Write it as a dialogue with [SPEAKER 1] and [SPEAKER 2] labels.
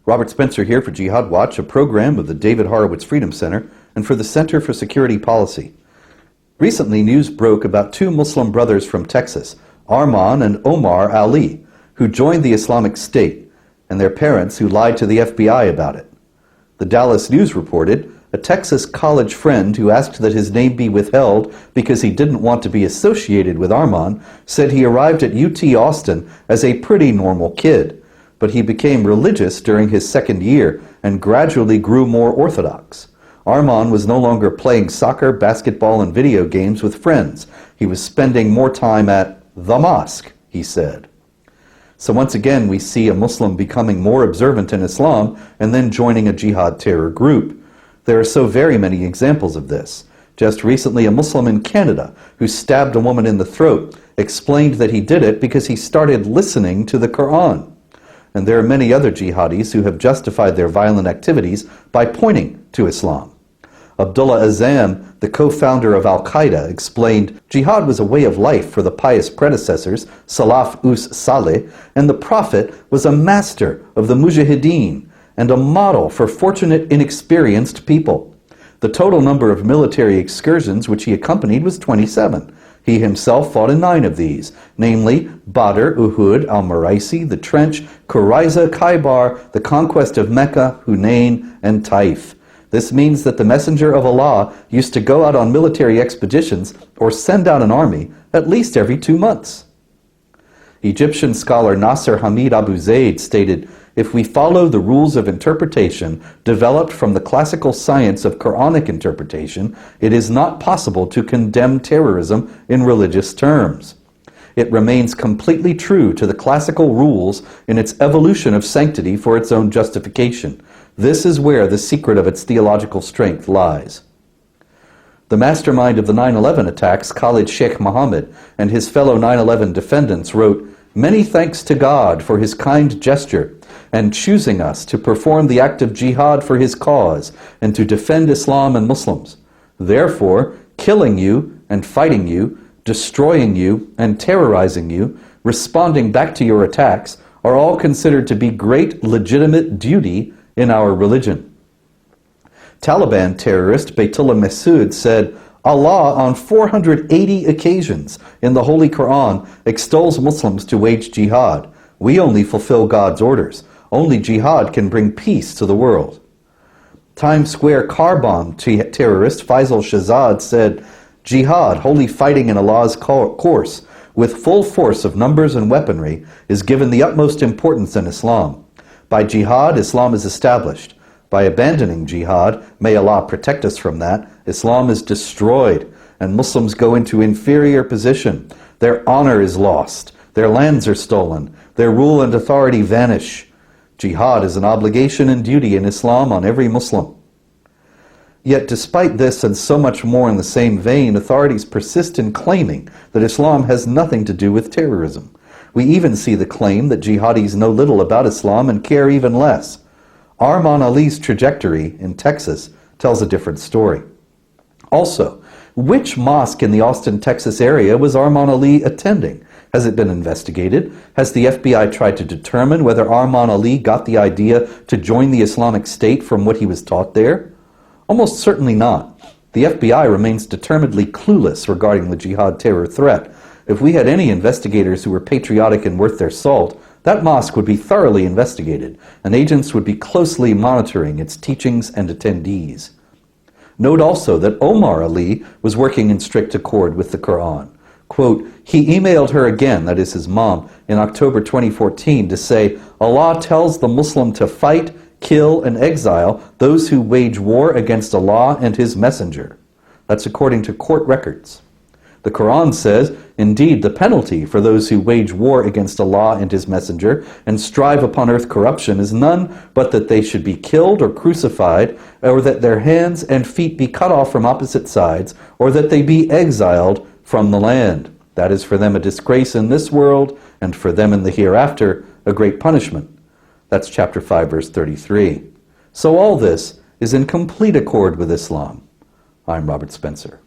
[SPEAKER 1] Robert Spencer here for Jihad Watch, a program of the David Horowitz Freedom Center and for the Center for Security Policy. Recently, news broke about two Muslim brothers from Texas, Arman and Omar Ali, who joined the Islamic State, and their parents who lied to the FBI about it. The Dallas News reported a Texas college friend who asked that his name be withheld because he didn't want to be associated with Arman said he arrived at UT Austin as a pretty normal kid, but he became religious during his second year and gradually grew more orthodox. Arman was no longer playing soccer, basketball, and video games with friends. He was spending more time at the mosque, he said. So once again, we see a Muslim becoming more observant in Islam and then joining a jihad terror group. There are so very many examples of this. Just recently, a Muslim in Canada who stabbed a woman in the throat explained that he did it because he started listening to the Quran. And there are many other jihadis who have justified their violent activities by pointing to Islam. Abdullah Azzam, the co-founder of Al-Qaeda, explained, "Jihad was a way of life for the pious predecessors, Salaf us Saleh, and the Prophet was a master of the Mujahideen and a model for fortunate, inexperienced people." The total number of military excursions which he accompanied was 27. He himself fought in 9 of these, namely Badr, Uhud, Al-Maraisi, the Trench, Qurayza, Khaybar, the conquest of Mecca, Hunain, and Taif. This means that the Messenger of Allah used to go out on military expeditions or send out an army at least every 2 months. Egyptian scholar Nasser Hamid Abu Zaid stated, "If we follow the rules of interpretation developed from the classical science of Quranic interpretation, it is not possible to condemn terrorism in religious terms. It remains completely true to the classical rules in its evolution of sanctity for its own justification. This is where the secret of its theological strength lies." The mastermind of the 9/11 attacks, Khalid Sheikh Mohammed, and his fellow 9/11 defendants wrote, "Many thanks to God for his kind gesture and choosing us to perform the act of jihad for his cause and to defend Islam and Muslims. Therefore, killing you and fighting you, destroying you and terrorizing you, responding back to your attacks, are all considered to be great legitimate duty in our religion." Taliban terrorist Baitullah Masood said, "Allah on 480 occasions in the Holy Quran extols Muslims to wage jihad. We only fulfill God's orders. Only jihad can bring peace to the world." Times Square car bomb terrorist Faisal Shahzad said, "Jihad, holy fighting in Allah's course, with full force of numbers and weaponry, is given the utmost importance in Islam. By jihad, Islam is established. By abandoning jihad, may Allah protect us from that, Islam is destroyed, and Muslims go into inferior position. Their honor is lost. Their lands are stolen. Their rule and authority vanish. Jihad is an obligation and duty in Islam on every Muslim." Yet despite this and so much more in the same vein, authorities persist in claiming that Islam has nothing to do with terrorism. We even see the claim that jihadis know little about Islam and care even less. Arman Ali's trajectory in Texas tells a different story. Also, which mosque in the Austin, Texas area was Arman Ali attending? Has it been investigated? Has the FBI tried to determine whether Arman Ali got the idea to join the Islamic State from what he was taught there? Almost certainly not. The FBI remains determinedly clueless regarding the jihad terror threat. If we had any investigators who were patriotic and worth their salt, that mosque would be thoroughly investigated, and agents would be closely monitoring its teachings and attendees. Note also that Omar Ali was working in strict accord with the Quran. Quote, "He emailed her again," that is his mom, in October 2014 to say, "Allah tells the Muslim to fight, kill, and exile those who wage war against Allah and His Messenger." That's according to court records. The Quran says, "Indeed, the penalty for those who wage war against Allah and His Messenger and strive upon earth corruption is none but that they should be killed or crucified, or that their hands and feet be cut off from opposite sides, or that they be exiled from the land. That is for them a disgrace in this world, and for them in the hereafter a great punishment." That's chapter 5, verse 33. So all this is in complete accord with Islam. I'm Robert Spencer.